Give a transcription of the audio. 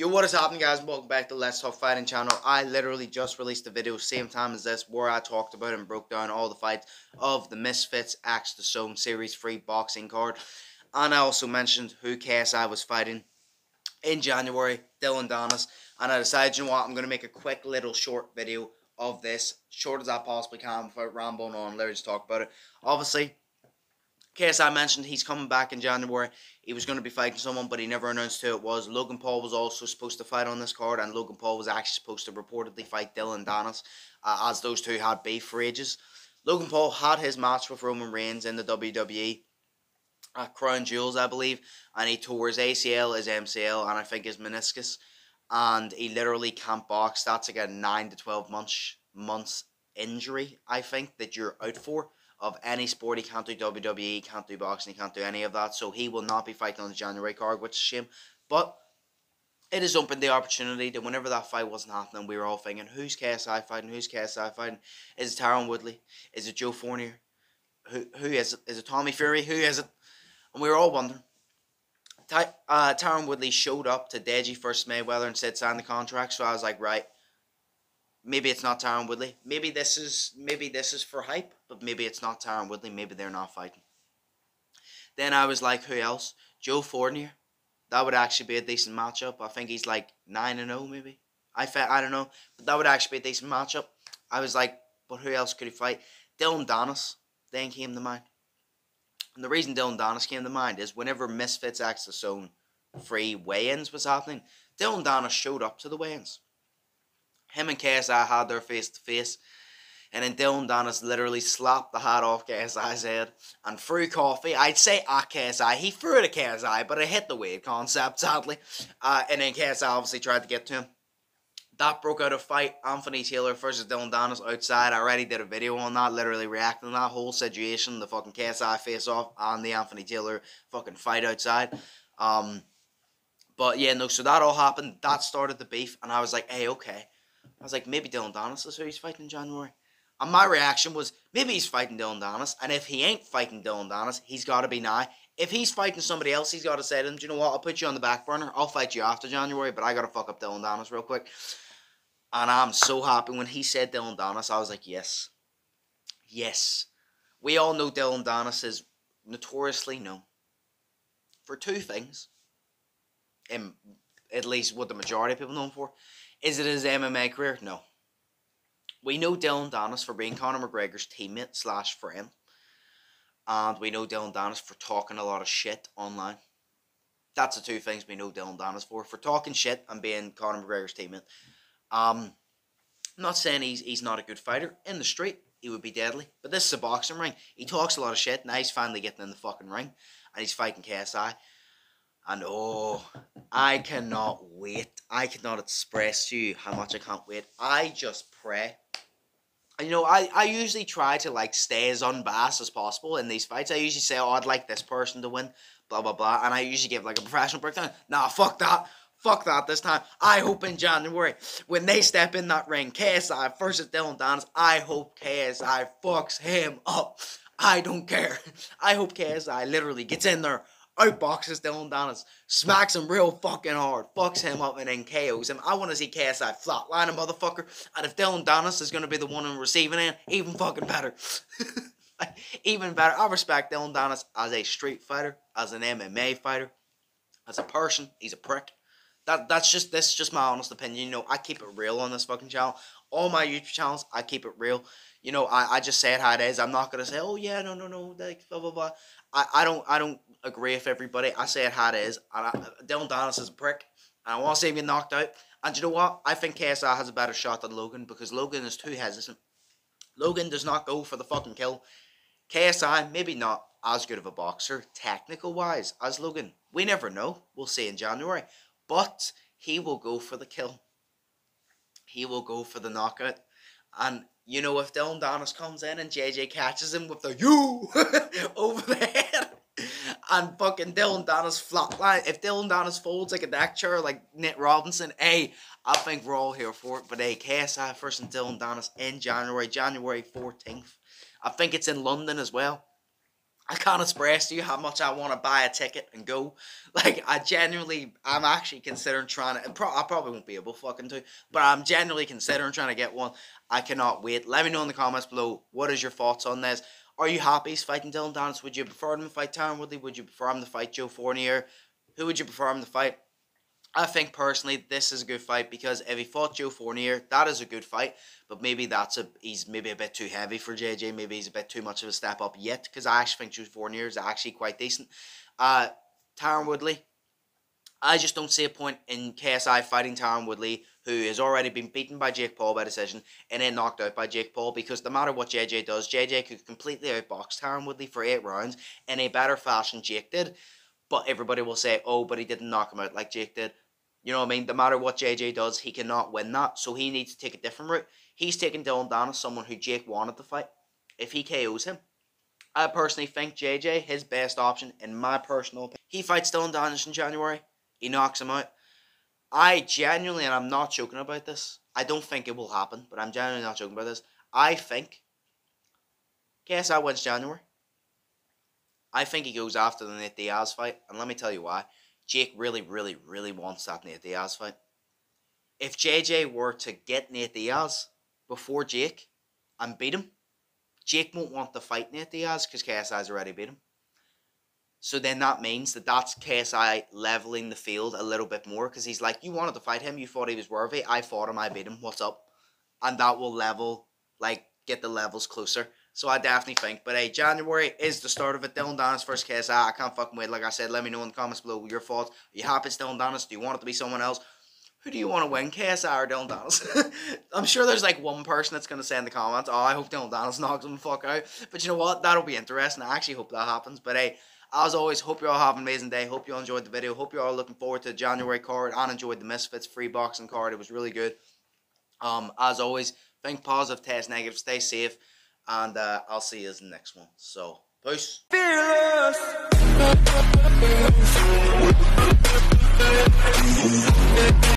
Yo, what is happening, guys? Welcome back to Let's Talk Fighting channel. I literally just released a video same time as this where I talked about and broke down all the fights of the Misfits Axe to Zone Series 3 boxing card. And I also mentioned who KSI was fighting in January, Dillion Danis. And I decided, you know what, I'm going to make a quick little short video of this, short as I possibly can without rambling on, literally just talk about it. Obviously, KSI mentioned he's coming back in January. He was going to be fighting someone, but he never announced who it was. Logan Paul was also supposed to fight on this card, and Logan Paul was actually supposed to reportedly fight Dillion Danis, as those two had beef for ages. Logan Paul had his match with Roman Reigns in the WWE at Crown Jewels, I believe, and he tore his ACL, his MCL, and I think his meniscus, and he literally can't box. That's like a 9 to 12 months injury, I think, that you're out for. Of any sport. He can't do WWE, can't do boxing, he can't do any of that. So he will not be fighting on the January card, which is a shame. But it has opened the opportunity that whenever that fight wasn't happening, we were all thinking, who's KSI fighting? Who's KSI fighting? Is it Tyron Woodley? Is it Joe Fournier? Who is it? Is it Tommy Fury? Who is it? And we were all wondering. Tyron Woodley showed up to Deji versus Mayweather and said sign the contract. So I was like, right. Maybe it's not Tyron Woodley. Maybe this is for hype, but maybe it's not Tyron Woodley. Maybe they're not fighting. Then I was like, who else? Joe Fournier. That would actually be a decent matchup. I think he's like 9-0 maybe. I don't know, but that would actually be a decent matchup. I was like, but who else could he fight? Dillion Danis then came to mind. And the reason Dillion Danis came to mind is whenever Misfits Axe to Zone 3 weigh-ins was happening, Dillion Danis showed up to the weigh-ins. Him and KSI had their face-to-face, and then Dillion Danis literally slapped the hat off KSI's head and threw coffee. I'd say at KSI. He threw it at KSI, but it hit the weight concept, sadly. And then KSI obviously tried to get to him. That broke out a fight. Anthony Taylor versus Dillion Danis outside. I already did a video on that, literally reacting to that whole situation, the fucking KSI face-off and the Anthony Taylor fucking fight outside. But yeah, no, so that all happened. That started the beef, and I was like, hey, okay. I was like, maybe Dillion Danis is who he's fighting in January. And my reaction was, maybe he's fighting Dillion Danis. And if he ain't fighting Dillion Danis, he's got to be now. If he's fighting somebody else, he's got to say to him, do you know what, I'll put you on the back burner. I'll fight you after January, but I got to fuck up Dillion Danis real quick. And I'm so happy when he said Dillion Danis. I was like, yes. Yes. We all know Dillion Danis is notoriously known for two things. At least what the majority of people know him for. Is it his MMA career? No. We know Dillion Danis for being Conor McGregor's teammate / friend. And we know Dillion Danis for talking a lot of shit online. That's the two things we know Dillion Danis for talking shit and being Conor McGregor's teammate. I'm not saying he's not a good fighter. In the street, he would be deadly. But this is a boxing ring. He talks a lot of shit. Now he's finally getting in the fucking ring. And he's fighting KSI. And oh, I cannot wait. I cannot express to you how much I can't wait. I just pray. You know, I usually try to like stay as unbiased as possible in these fights. I usually say, oh, I'd like this person to win, blah, blah, blah. And I usually give like a professional breakdown. Nah, fuck that. Fuck that this time. I hope in January, when they step in that ring, KSI versus Dillion Danis, I hope KSI fucks him up. I don't care. I hope KSI literally gets in there, outboxes Dillion Danis, smacks him real fucking hard, fucks him up, and then KOs him. I want to see KSI flatline a motherfucker, and if Dillion Danis is going to be the one in receiving end, even fucking better. Even better. I respect Dillion Danis as a street fighter, as an MMA fighter, as a person. He's a prick. That's just my honest opinion. You know, I keep it real on this fucking channel. All my YouTube channels, I keep it real. You know, I just say it how it is. I'm not gonna say, oh yeah, no, like blah blah blah. I don't agree with everybody. I say it how it is. Dillion Danis is a prick, and I want to see him get knocked out. And you know what? I think KSI has a better shot than Logan because Logan is too hesitant. Logan does not go for the fucking kill. KSI, maybe not as good of a boxer, technical wise, as Logan. We never know. We'll see in January. But he will go for the kill. He will go for the knockout. And, you know, if Dillion Danis comes in and JJ catches him with the you over the head and fucking Dillion Danis flatline, if Dillion Danis folds like a deck chair like Nate Robinson, hey, I think we're all here for it. But hey, KSI versus Dillion Danis in January 14th. I think it's in London as well. I can't express to you how much I want to buy a ticket and go. Like, I'm actually considering trying to, I probably won't be able fucking to, but I'm genuinely considering trying to get one. I cannot wait. Let me know in the comments below, what is your thoughts on this? Are you happy he's fighting Dillion Danis? Would you prefer him to fight Tyron Woodley? Would you prefer him to fight Joe Fournier? Who would you prefer him to fight? I think personally this is a good fight because if he fought Joe Fournier, that is a good fight. But maybe he's maybe a bit too heavy for JJ. Maybe he's a bit too much of a step up yet, because I actually think Joe Fournier is actually quite decent. Tyron Woodley, I just don't see a point in KSI fighting Tyron Woodley, who has already been beaten by Jake Paul by decision and then knocked out by Jake Paul, because no matter what JJ does, JJ could completely outbox Tyron Woodley for 8 rounds in a better fashion Jake did. But everybody will say, oh, but he didn't knock him out like Jake did. You know what I mean? No matter what JJ does, he cannot win that. So he needs to take a different route. He's taking Dillion Danis, someone who Jake wanted to fight. If he KOs him, I personally think JJ, his best option, in my personal opinion, he fights Dillion Danis in January. He knocks him out. I genuinely, and I'm not joking about this, I don't think it will happen, but I'm genuinely not joking about this. I think KSI wins January. I think he goes after the Nate Diaz fight, and let me tell you why. Jake really, really, really wants that Nate Diaz fight. If JJ were to get Nate Diaz before Jake and beat him, Jake won't want to fight Nate Diaz because KSI's already beat him. So then that means that's KSI leveling the field a little bit more, because he's like, you wanted to fight him, you thought he was worthy, I fought him, I beat him, what's up? And that will level, like, get the levels closer. So I definitely think. But hey, January is the start of it. Dillion Danis versus KSI. I can't fucking wait. Like I said, let me know in the comments below your thoughts. Are you happy it's Dillion Danis? Do you want it to be someone else? Who do you want to win, KSI or Dillion Danis? I'm sure there's like one person that's going to say in the comments, oh, I hope Dillion Danis knocks him the fuck out. But you know what? That'll be interesting. I actually hope that happens. But hey, as always, hope you all have an amazing day. Hope you all enjoyed the video. Hope you all looking forward to the January card and enjoyed the Misfits free boxing card. It was really good. As always, think positive, test negative, stay safe. And I'll see you in the next one. So, peace. Fearless.